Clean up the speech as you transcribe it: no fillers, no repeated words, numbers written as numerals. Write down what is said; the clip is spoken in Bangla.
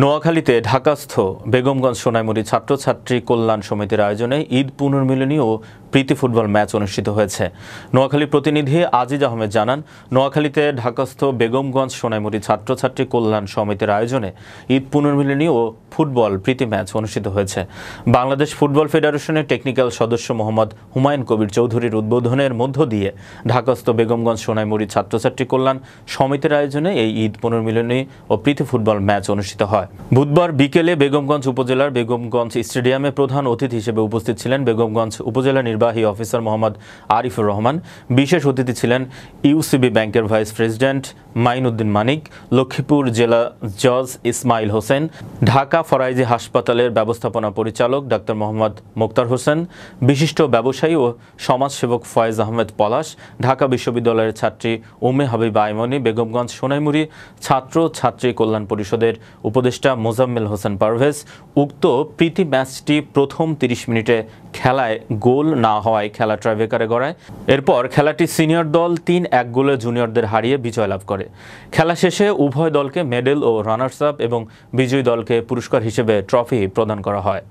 নোয়াখালীতে ঢাকাস্থ বেগমগঞ্জ সোনাইমুড়ী ছাত্রছাত্রী কল্যাণ সমিতির আয়োজনে ঈদ পুনর্মিলনী ও প্রীতি ফুটবল ম্যাচ অনুষ্ঠিত হয়েছে। নোয়াখালীর প্রতিনিধি আজিজ আহমেদ জানান, নোয়াখালীতে ঢাকাস্থ বেগমগঞ্জ সোনাইমুড়ী ছাত্রছাত্রী কল্যাণ সমিতির আয়োজনে ঈদ পুনর্মিলনী ও ফুটবল প্রীতি ম্যাচ অনুষ্ঠিত হয়েছে। বাংলাদেশ ফুটবল ফেডারেশনের টেকনিক্যাল সদস্য মোহাম্মদ হুমায়ুন কবির চৌধুরীর উদ্বোধনের মধ্য দিয়ে ঢাকাস্থ বেগমগঞ্জ সোনাইমুড়ী ছাত্রছাত্রী কল্যাণ সমিতির আয়োজনে এই ঈদ পুনর্মিলনী ও প্রীতি ফুটবল ম্যাচ অনুষ্ঠিত হয়। বুধবার বিকেলে বেগমগঞ্জ উপজেলার বেগমগঞ্জ স্টেডিয়ামে প্রধান অতিথি হিসেবে উপস্থিত ছিলেন বেগমগঞ্জ উপজেলা নির্বাহী অফিসার মোহাম্মদ আরিফুর রহমান। বিশেষ অতিথি ছিলেন ইউসিবি ব্যাংকের ভাইস প্রেসিডেন্ট মাইনুদ্দিন মানিক, লক্ষ্মীপুর জেলা জজ ইসমাইল হোসেন, ঢাকা ফরাইজি হাসপাতালের ব্যবস্থাপনা পরিচালক ডাক্তার মোহাম্মদ মোক্তার হোসেন, বিশিষ্ট ব্যবসায়ী ও সমাজসেবক ফয়েজ আহমেদ পলাশ, ঢাকা বিশ্ববিদ্যালয়ের ছাত্রী উম্মে হাবিবা আইমনি, বেগমগঞ্জ সোনাইমুড়ী ছাত্র ছাত্রী কল্যাণ পরিষদের উপদেষ্টা মোজাম্মেল হোসেন পারভেজ। উক্ত প্রীতি ম্যাচটি প্রথম ৩০ মিনিটে খেলায় গোল না হওয়ায় খেলা ট্রাইব্রেকারে গড়ায়। এরপর খেলাটি সিনিয়র দল ৩-১ গোলে জুনিয়রদের হারিয়ে বিজয় লাভ করে। খেলা শেষে উভয় দলকে মেডেল ও রানার্স আপ এবং বিজয়ী দলকে পুরস্কার হিসেবে ট্রফি প্রদান করা হয়।